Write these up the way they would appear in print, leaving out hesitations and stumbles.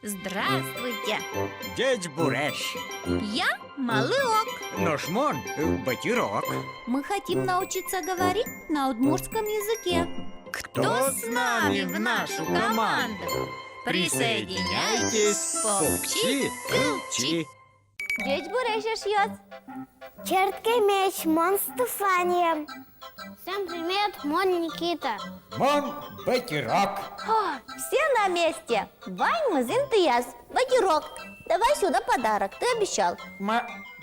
Здравствуйте! Дядь Бурящ. Я Малыок. Ножмон Батирок. Мы хотим научиться говорить на удмуртском языке. Кто с нами в нашу команду? Присоединяйтесь, попчи, кылчи. Дядь Бурящ шьет. Черткий меч, Мон Стефания. Всем привет, Мон Никита. Мон Батирок. Все на месте. Вань, Мазинтияс, Батирок. Давай сюда подарок, ты обещал.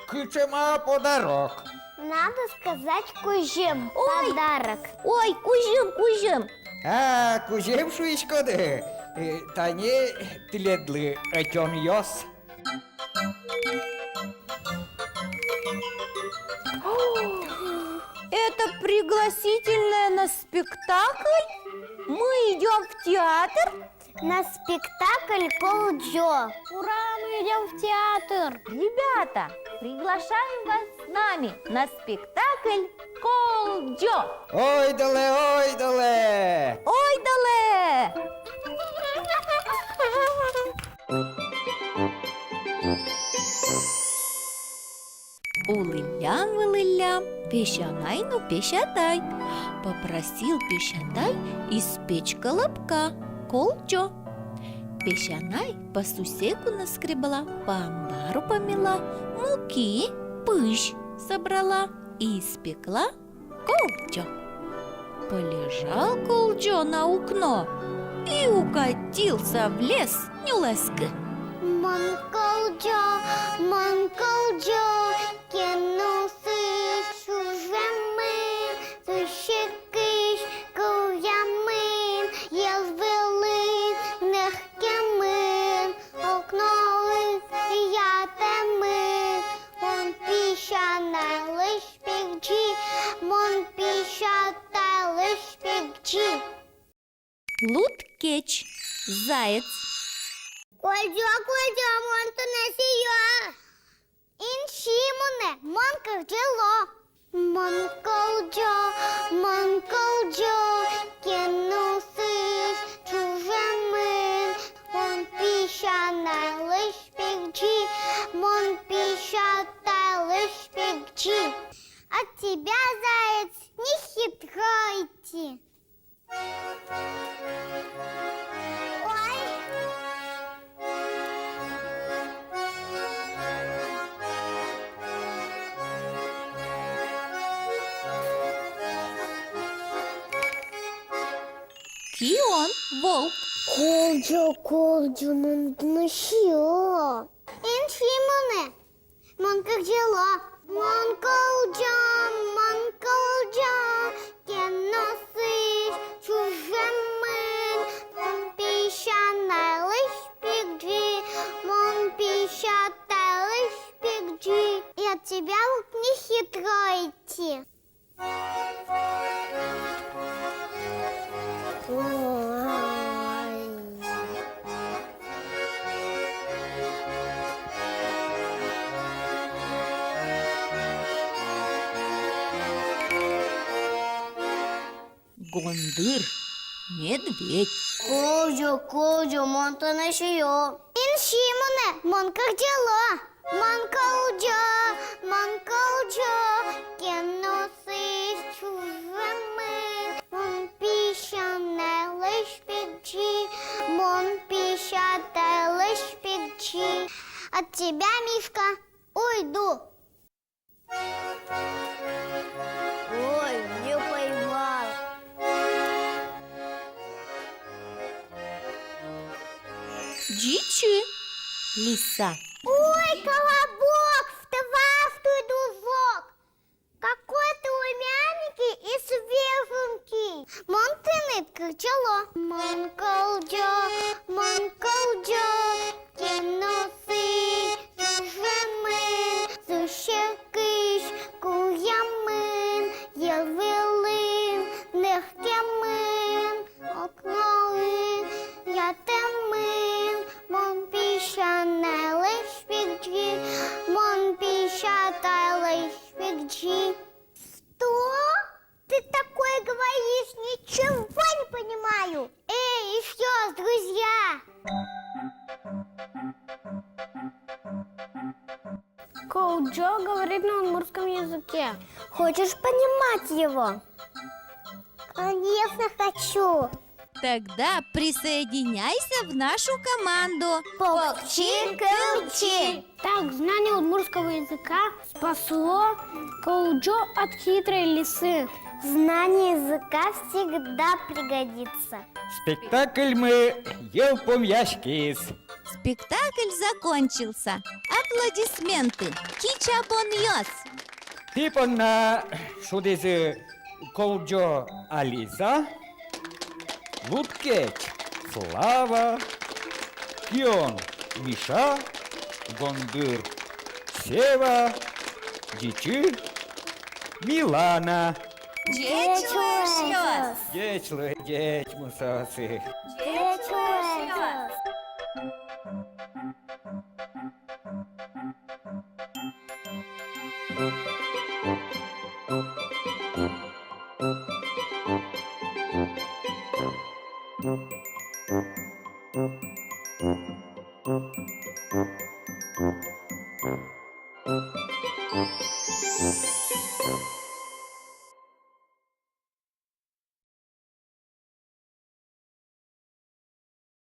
Кычема подарок. Надо сказать кужим. Ой. Подарок. Ой, кузим. Кузем шуишкоды. Тане тледлы отен йос. Это пригласительное на спектакль? Мы идем в театр? На спектакль Колджо. Ура, мы идем в театр. Ребята, приглашаем вас с нами на спектакль Колджо. Ой, дале. Ой, дале! Улылям, пещанайну пещатай. Попросил пещатай испечь колобка, Колджо. Пещанай по сусеку наскребла, по амбару помела, муки, пыщ собрала и испекла Колджо. Полежал Колджо на окно и укатился в лес Нюлеска. Мон Колджо, кинулся чужими, сущикиш, куямин, язвили нехкемин, окноли ятемин, мон піщане лиш пікчі, мон піщате лиш пікчі. Луткеч, заяц. Колджо, монто не сіє. Іншімоне, монка вжило. Мон Колджо, кинувся чужими, мон піщане лиш пікчі, мон піщате лиш пікчі. А тебя, заяц, не хитройте. Кион, волк. Колджо, монтношіо. Іншімоне, монка вжило. Мон Колджо, киносиш чужими, мон піщане лиш пікджі, мон піщате лиш пікджі. І от тебя не хитройте. Гондыр, медведь. Колджо, монта не шиё. Іншімоне, монка вжило. Мон Колджо, кинусись чужими, мон піщане лиш пікчі, мон піщате лиш пікчі. От тебя, Мишка, уйду. Ой, не поймал. Дичи, лиса. Ой, колобок, вставай, дружок. Какой ты умяненький и свеженький. Мон ты нитка чело. Мон Колджо, кинуси чужими, сущикиш, куямин, явилин, нехкемин, окнолин, ятемин, мон піщане лиш пікджі, мон піщате лиш пікджі. Что? Ты такое говоришь? Ничего не понимаю. Эй, еще, друзья, Колджо говорит на удмуртском языке. Хочешь понимать его? Конечно, хочу. Тогда присоединяйся в нашу команду. Покчи-кылчи. Так, знание удмуртского языка спасло Колджо от хитрой лисы. Знание языка всегда пригодится. Спектакль мы Елпомяшкис. Спектакль закончился. Аплодисменты. Кичабоньос. Типона шудезы Колджо Алиса, Луткеч Слава, Кион Миша, Гондыр Сева, Дичи Милана. Дечуэшьос. Дечлы, деч мусасы. Чуэшьос.